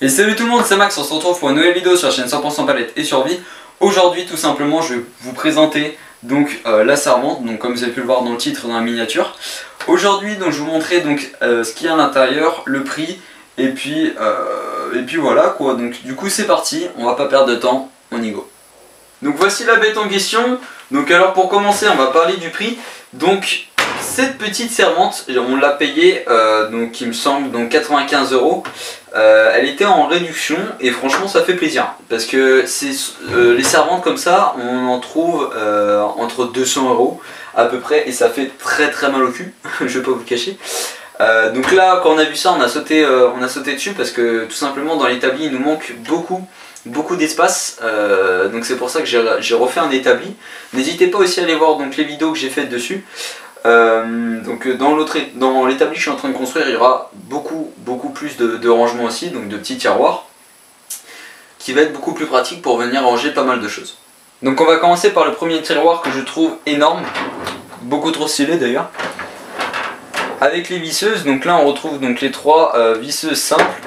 Et salut tout le monde, c'est Max, on se retrouve pour une nouvelle vidéo sur la chaîne 100% palette et survie. Aujourd'hui tout simplement je vais vous présenter donc la servante, donc comme vous avez pu le voir dans le titre et dans la miniature. Aujourd'hui donc je vais vous montrer donc ce qu'il y a à l'intérieur, le prix et puis voilà quoi. Donc du coup c'est parti, on va pas perdre de temps, on y go. Donc voici la bête en question. Donc alors pour commencer on va parler du prix. Donc cette petite servante, on l'a payée donc il me semble donc 95 €. Elle était en réduction et franchement ça fait plaisir parce que les servantes comme ça on en trouve entre 200 € à peu près et ça fait très mal au cul. Je vais pas vous le cacher. Donc là quand on a vu ça on a sauté dessus parce que tout simplement dans l'établi il nous manque beaucoup d'espace, donc c'est pour ça que j'ai refait un établi. N'hésitez pas aussi à aller voir donc les vidéos que j'ai faites dessus. Donc dans l'établi que je suis en train de construire il y aura beaucoup plus de rangements aussi, donc de petits tiroirs qui va être beaucoup plus pratique pour venir ranger pas mal de choses. Donc on va commencer par le premier tiroir que je trouve énorme, beaucoup trop stylé d'ailleurs, avec les visseuses. Donc là on retrouve donc les trois visseuses simples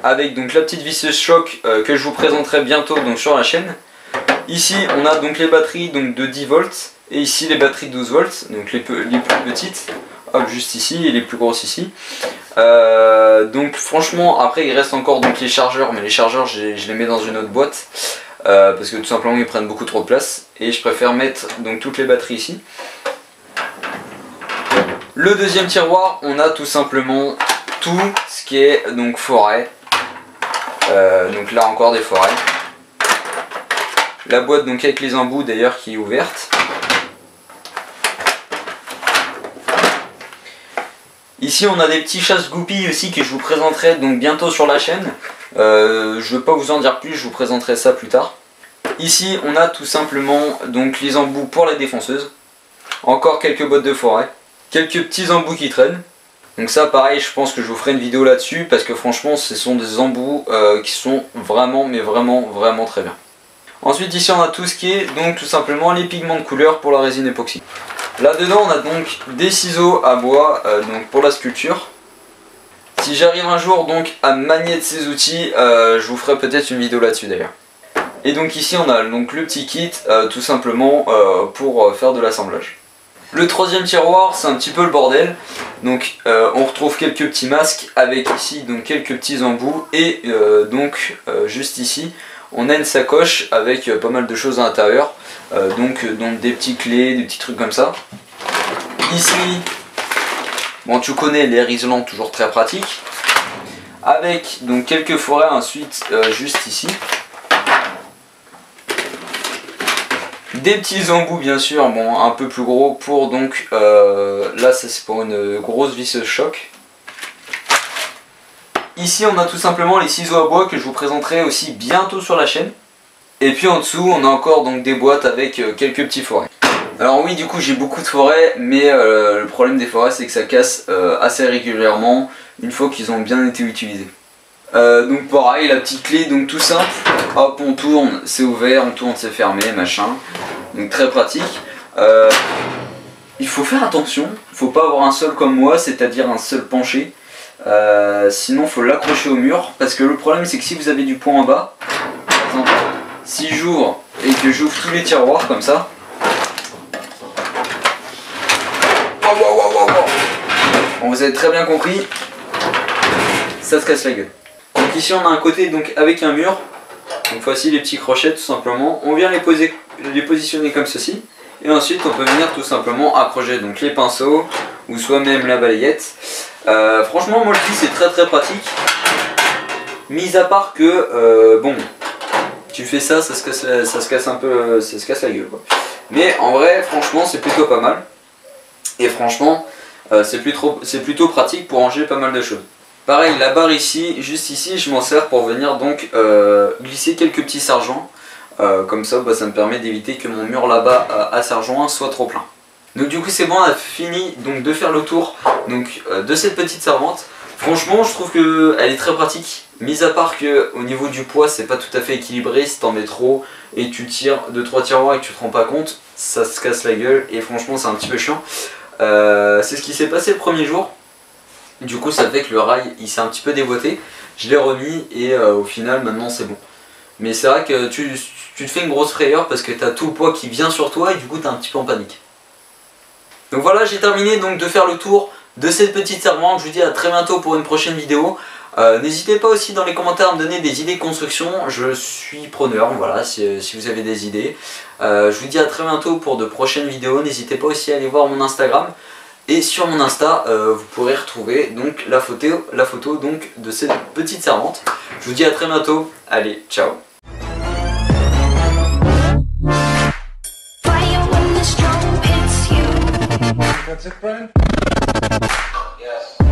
avec donc la petite visseuse choc que je vous présenterai bientôt donc sur la chaîne. Ici on a donc les batteries donc de 10 volts et ici les batteries 12 volts, donc les plus petites, hop, juste ici et les plus grosses ici. Donc franchement après il reste encore donc les chargeurs, mais les chargeurs je les mets dans une autre boîte parce que tout simplement ils prennent beaucoup trop de place et je préfère mettre donc toutes les batteries ici. Le deuxième tiroir on a tout simplement tout ce qui est donc forêt, donc là encore des forêts. La boîte donc avec les embouts d'ailleurs qui est ouverte. Ici on a des petits chasse-goupilles aussi que je vous présenterai donc bientôt sur la chaîne. Je ne veux pas vous en dire plus, je vous présenterai ça plus tard. Ici on a tout simplement donc les embouts pour les défonceuses. Encore quelques boîtes de forêt. Quelques petits embouts qui traînent. Donc ça pareil je pense que je vous ferai une vidéo là-dessus parce que franchement ce sont des embouts qui sont vraiment très bien. Ensuite ici on a tout ce qui est donc tout simplement les pigments de couleur pour la résine époxy. Là dedans on a donc des ciseaux à bois donc pour la sculpture. Si j'arrive un jour donc à manier de ces outils, je vous ferai peut-être une vidéo là-dessus d'ailleurs. Et donc ici on a donc le petit kit tout simplement pour faire de l'assemblage. Le troisième tiroir c'est un petit peu le bordel. Donc on retrouve quelques petits masques avec ici donc quelques petits embouts et donc juste ici on a une sacoche avec pas mal de choses à l'intérieur, donc des petites clés, des petits trucs comme ça. Ici, bon tu connais l'air isolant, toujours très pratique, avec donc quelques forêts ensuite juste ici. Des petits embouts bien sûr, bon un peu plus gros pour donc, là ça c'est pour une grosse visseuse choc. Ici on a tout simplement les ciseaux à bois que je vous présenterai aussi bientôt sur la chaîne. Et puis en dessous on a encore donc des boîtes avec quelques petits forêts. Alors oui du coup j'ai beaucoup de forêts mais le problème des forêts c'est que ça casse assez régulièrement une fois qu'ils ont bien été utilisés. Donc pareil la petite clé donc tout simple, hop on tourne c'est ouvert, on tourne c'est fermé machin. Donc très pratique. Il faut faire attention, il faut pas avoir un seul comme moi, c'est-à-dire un seul penché. Sinon il faut l'accrocher au mur parce que le problème c'est que si vous avez du poids en bas, par exemple si j'ouvre et que j'ouvre tous les tiroirs comme ça, bon, vous avez très bien compris, ça se casse la gueule. Donc ici on a un côté donc avec un mur, donc voici les petits crochets tout simplement, on vient les positionner comme ceci et ensuite on peut venir tout simplement accrocher donc les pinceaux ou soit même la balayette. Franchement moi je dis c'est très pratique, mis à part que bon tu fais ça, ça se casse un peu, ça se casse la gueule quoi. Mais en vrai franchement c'est plutôt pas mal et franchement c'est plutôt pratique pour ranger pas mal de choses. Pareil la barre ici, juste ici je m'en sers pour venir donc glisser quelques petits serre-joints, comme ça ça me permet d'éviter que mon mur là-bas à serre-joints soit trop plein. Donc du coup c'est bon, on a fini donc de faire le tour donc, de cette petite servante. Franchement je trouve qu'elle est très pratique, mis à part que au niveau du poids c'est pas tout à fait équilibré, si t'en mets trop et tu tires 2-3 tiroirs et que tu te rends pas compte, ça se casse la gueule et franchement c'est un petit peu chiant. C'est ce qui s'est passé le premier jour, du coup ça fait que le rail il s'est un petit peu déboîté, je l'ai remis et au final maintenant c'est bon. Mais c'est vrai que tu te fais une grosse frayeur parce que tu as tout le poids qui vient sur toi et du coup tu es un petit peu en panique. Donc voilà, j'ai terminé donc de faire le tour de cette petite servante. Je vous dis à très bientôt pour une prochaine vidéo. N'hésitez pas aussi dans les commentaires à me donner des idées de construction, je suis preneur, voilà, si vous avez des idées. Je vous dis à très bientôt pour de prochaines vidéos, n'hésitez pas aussi à aller voir mon Instagram. Et sur mon Insta, vous pourrez retrouver donc la photo donc, de cette petite servante. Je vous dis à très bientôt, allez, ciao. That's it, Brian? Yes.